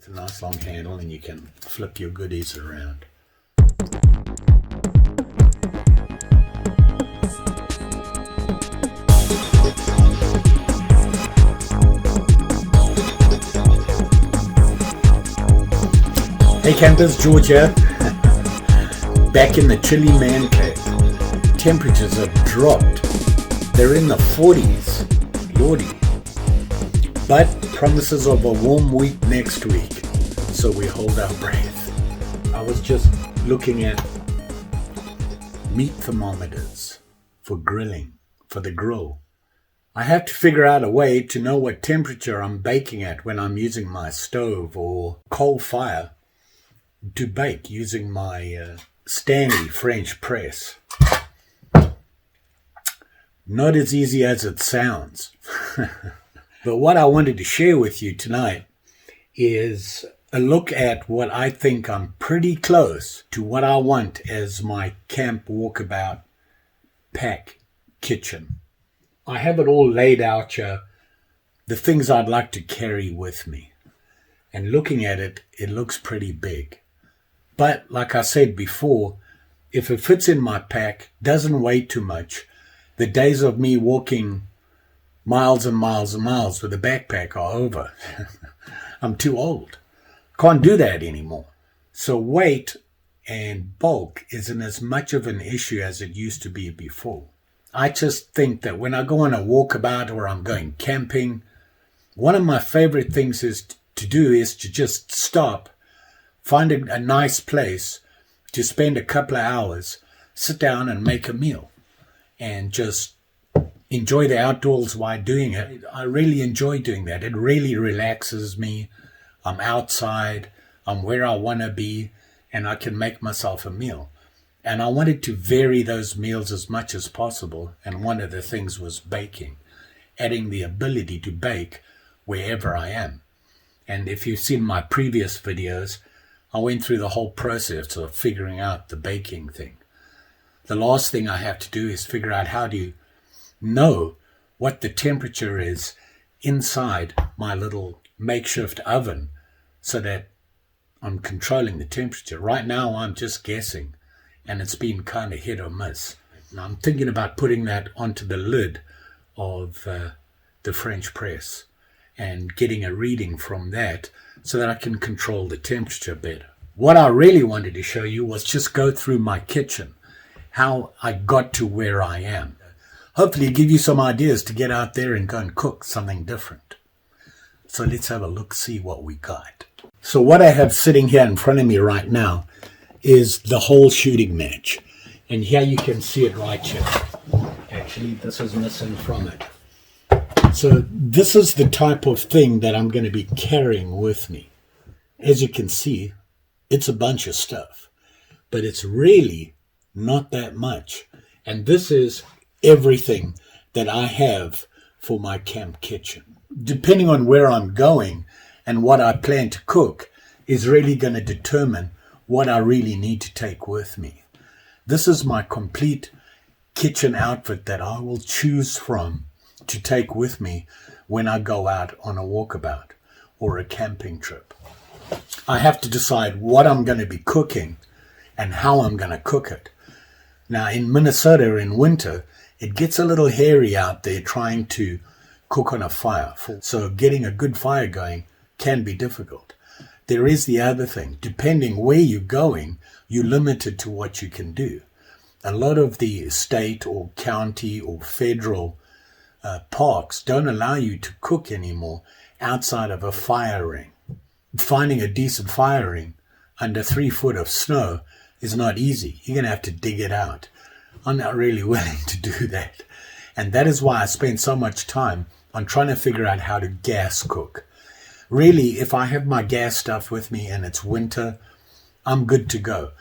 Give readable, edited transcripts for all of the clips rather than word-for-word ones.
It's a nice long handle and you can flip your goodies around. Hey campers, George here. Back in the chilly man cave. Temperatures have dropped. They're in the 40s. Lordy. But promises of a warm week next week. So we hold our breath. I was just looking at meat thermometers for grilling, for the grill. I have to figure out a way to know what temperature I'm baking at when I'm using my stove or coal fire to bake using my Stanley French press. Not as easy as it sounds. But what I wanted to share with you tonight is a look at what I think I'm pretty close to what I want as my camp walkabout pack kitchen. I have it all laid out here, the things I'd like to carry with me. And looking at it, it looks pretty big. But like I said before, if it fits in my pack, doesn't weigh too much, the days of me walking miles and miles and miles with a backpack are over. I'm too old. Can't do that anymore. So weight and bulk isn't as much of an issue as it used to be before. I just think that when I go on a walkabout or I'm going camping, one of my favorite things is to do is to just stop, find a nice place to spend a couple of hours, sit down and make a meal and just enjoy the outdoors while doing it. I really enjoy doing that. It really relaxes me. I'm outside, I'm where I want to be, and I can make myself a meal. And I wanted to vary those meals as much as possible, and one of the things was baking, adding the ability to bake wherever I am. And if you've seen my previous videos, I went through the whole process of figuring out the baking thing. The last thing I have to do is figure out how to know what the temperature is inside my little makeshift oven so that I'm controlling the temperature. Right now I'm just guessing, and it's been kind of hit or miss. Now I'm thinking about putting that onto the lid of the French press and getting a reading from that so that I can control the temperature better. What I really wanted to show you was just go through my kitchen, how I got to where I am. Hopefully give you some ideas to get out there and go and cook something different. So let's have a look, see what we got. So what I have sitting here in front of me right now is the whole shooting match. And here you can see it right here. Actually, this is missing from it. So this is the type of thing that I'm going to be carrying with me. As you can see, it's a bunch of stuff, but it's really not that much. And this is everything that I have for my camp kitchen. Depending on where I'm going and what I plan to cook is really going to determine what I really need to take with me. This is my complete kitchen outfit that I will choose from to take with me when I go out on a walkabout or a camping trip. I have to decide what I'm going to be cooking and how I'm going to cook it. Now in Minnesota in winter, it gets a little hairy out there trying to cook on a fire. So getting a good fire going can be difficult. There is the other thing. Depending where you're going, you're limited to what you can do. A lot of the state or county or federal parks don't allow you to cook anymore outside of a fire ring. Finding a decent fire ring under 3 foot of snow is not easy. You're going to have to dig it out. I'm not really willing to do that. And that is why I spend so much time on trying to figure out how to gas cook. Really, if I have my gas stuff with me and it's winter, I'm good to go.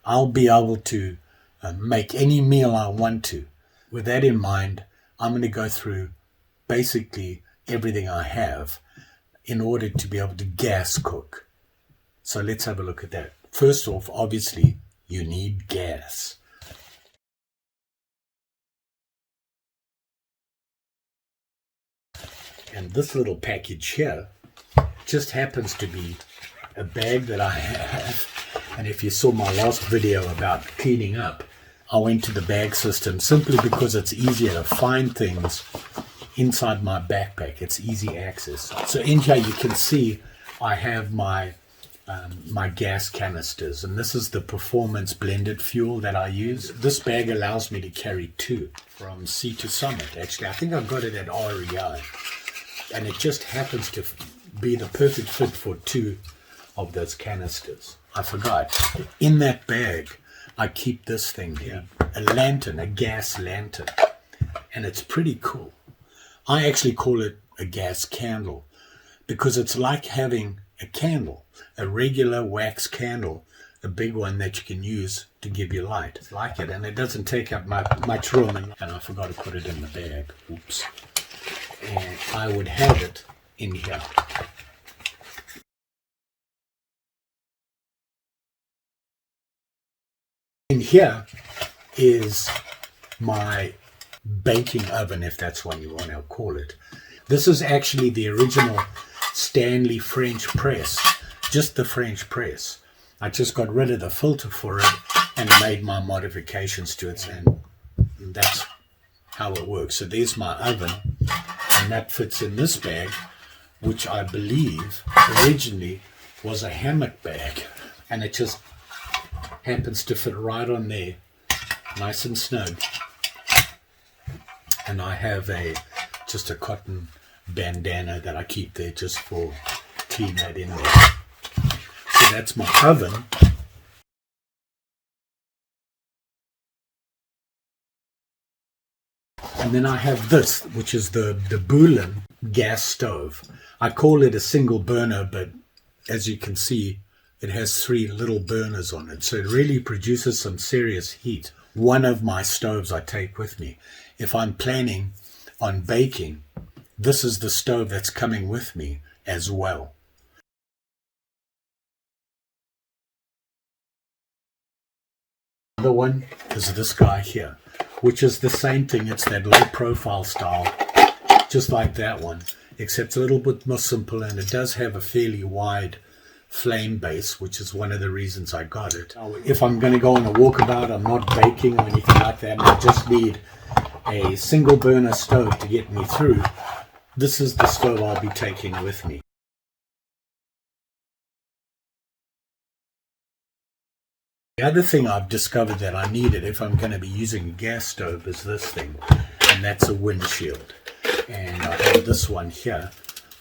I'll be able to make any meal I want to. With that in mind, I'm going to go through basically everything I have in order to be able to gas cook. So let's have a look at that. First off, obviously, you need gas. And this little package here just happens to be a bag that I have, and if you saw my last video about cleaning up, I went to the bag system simply because it's easier to find things inside my backpack. It's easy access. So in here you can see I have my gas canisters, and this is the performance blended fuel that I use. This bag allows me to carry 2 from sea to summit. Actually, I think I got it at REI, and it just happens to be the perfect fit for 2 of those canisters. I forgot, in that bag I keep this thing here, a lantern, a gas lantern, and it's pretty cool. I actually call it a gas candle because it's like having a candle, a regular wax candle, a big one that you can use to give you light. It's like it, and it doesn't take up much room, and I forgot to put it in the bag. Oops. And I would have it in here. In here is my baking oven, if that's what you want to call it. This is actually the original Stanley French press, just the French press. I just got rid of the filter for it and made my modifications to it, and that's how it works. So there's my oven, and that fits in this bag, which I believe originally was a hammock bag, and it just happens to fit right on there, nice and snug. And I have just a cotton bandana that I keep there just for clean that in there. So that's my oven. And then I have this, which is the BULin gas stove. I call it a single burner, but as you can see, it has 3 little burners on it. So it really produces some serious heat. One of my stoves I take with me. If I'm planning on baking, this is the stove that's coming with me as well. The other one is this guy here, which is the same thing. It's that low profile style, just like that one, except a little bit more simple, and it does have a fairly wide flame base, which is one of the reasons I got it. If I'm going to go on a walkabout, I'm not baking or anything like that, and I just need a single burner stove to get me through, this is the stove I'll be taking with me. The other thing I've discovered that I needed if I'm going to be using a gas stove is this thing, and that's a windshield. And I have this one here.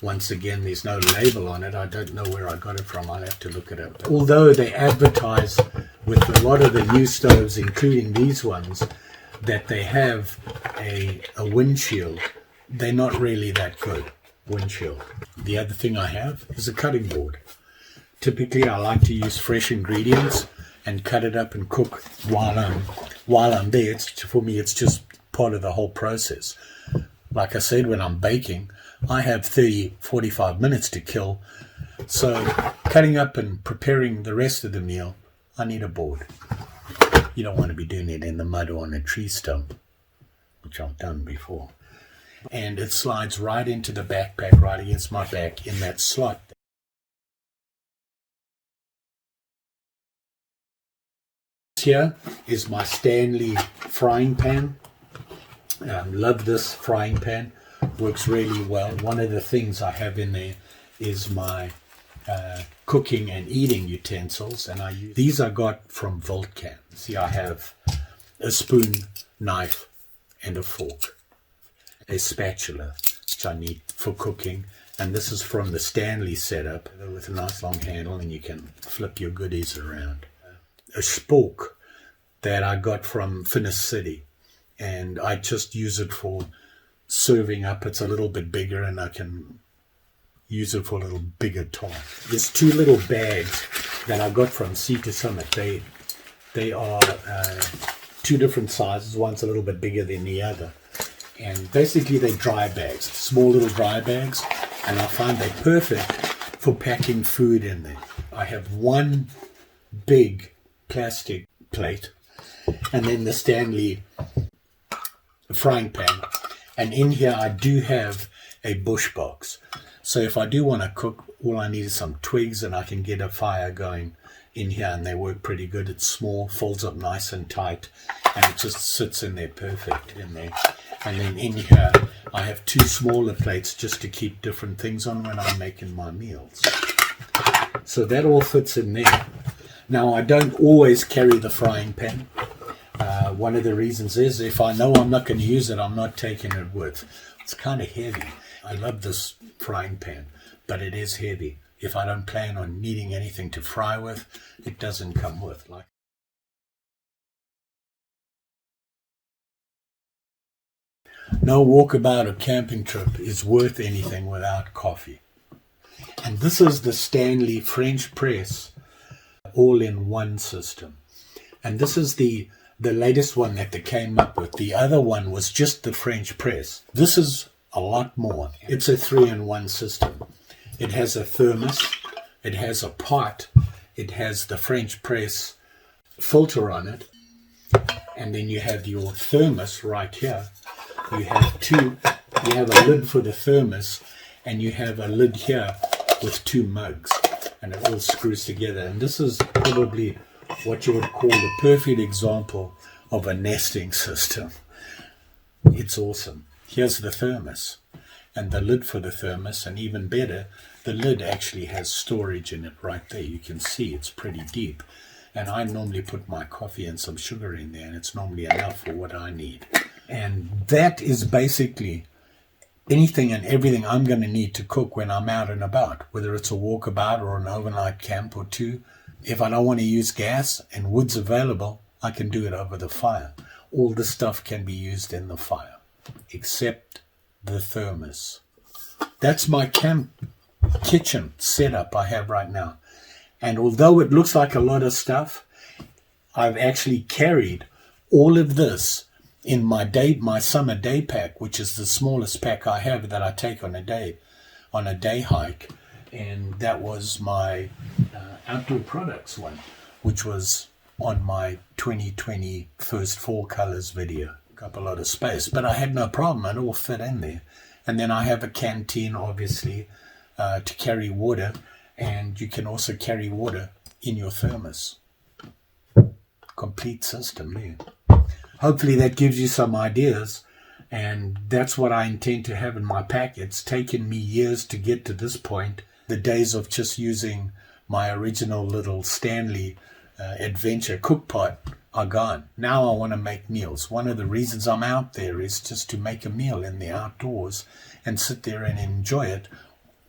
Once again, there's no label on it. I don't know where I got it from. I'll have to look it up. Although they advertise with a lot of the new stoves, including these ones, that they have a windshield, they're not really that good windshield. The other thing I have is a cutting board. Typically, I like to use fresh ingredients and cut it up and cook while I'm there. For me, it's just part of the whole process. Like I said, when I'm baking, I have 30-45 minutes to kill. So cutting up and preparing the rest of the meal, I need a board. You don't want to be doing it in the mud or on a tree stump, which I've done before. And it slides right into the backpack, right against my back in that slot. Here is my Stanley frying pan. Love this frying pan. Works really well. One of the things I have in there is my cooking and eating utensils, and these I got from BULin Camp. See, I have a spoon, knife, and a fork, a spatula, which I need for cooking, and this is from the Stanley setup with a nice long handle, and you can flip your goodies around. A spork that I got from Finis City, and I just use it for serving up. It's a little bit bigger, and I can use it for a little bigger top. There's 2 little bags that I got from Sea to Summit. They are 2 different sizes. One's a little bit bigger than the other, and basically they're dry bags, small little dry bags, and I find they're perfect for packing food in there. I have one big plastic plate, and then the Stanley frying pan, and in here I do have a bush box. So if I do want to cook, all I need is some twigs and I can get a fire going in here, and they work pretty good. It's small, folds up nice and tight, and it just sits in there perfect in there. And then in here I have 2 smaller plates just to keep different things on when I'm making my meals. So that all fits in there. Now I don't always carry the frying pan. One of the reasons is if I know I'm not going to use it, I'm not taking it with. It's kind of heavy. I love this frying pan, but it is heavy. If I don't plan on needing anything to fry with, it doesn't come with. No walkabout or camping trip is worth anything without coffee. And this is the Stanley French press all-in-one system. And this is the latest one that they came up with. The other one was just the French press. This is a lot more. It's a 3-in-1 system. It has a thermos, it has a pot, it has the French press filter on it, and then you have your thermos right here. You have a lid for the thermos, and you have a lid here with 2 mugs, and it all screws together. And this is probably what you would call the perfect example of a nesting system. It's awesome. Here's the thermos and the lid for the thermos, and even better, the lid actually has storage in it right there. You can see it's pretty deep, and I normally put my coffee and some sugar in there, and it's normally enough for what I need. And that is basically anything and everything I'm going to need to cook when I'm out and about, whether it's a walkabout or an overnight camp or 2. If I don't want to use gas and wood's available, I can do it over the fire. All the stuff can be used in the fire, except the thermos. That's my camp kitchen setup I have right now. And although it looks like a lot of stuff, I've actually carried all of this in my summer day pack, which is the smallest pack I have that I take on a day hike. And that was my outdoor products one, which was on my 2020 first fall colors video. Up a lot of space, but I had no problem. It all fit in there. And then I have a canteen, obviously, to carry water, and you can also carry water in your thermos. Complete system there. Hopefully that gives you some ideas, and that's what I intend to have in my pack. It's taken me years to get to this point. The days of just using my original little Stanley adventure cook pot are gone. Now I want to make meals. One of the reasons I'm out there is just to make a meal in the outdoors and sit there and enjoy it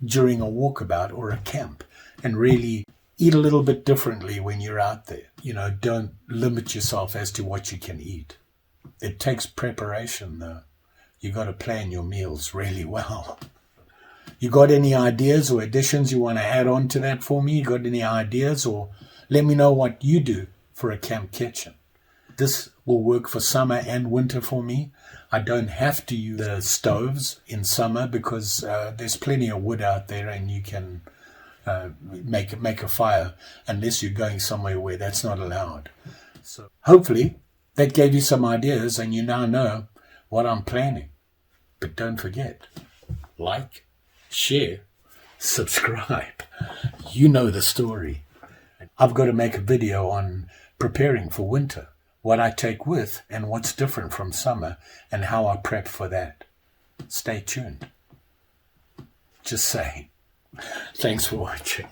during a walkabout or a camp, and really eat a little bit differently when you're out there. Don't limit yourself as to what you can eat. It takes preparation though. You got to plan your meals really well. You got any ideas or additions you want to add on to that for me? You got any ideas, or let me know what you do for a camp kitchen. This will work for summer and winter for me. I don't have to use the stoves in summer because there's plenty of wood out there, and you can make a fire unless you're going somewhere where that's not allowed. So hopefully that gave you some ideas, and you now know what I'm planning. But don't forget, like, share, subscribe. You know the story. I've got to make a video on preparing for winter, what I take with and what's different from summer, and how I prep for that. Stay tuned. Just saying. Thanks for watching.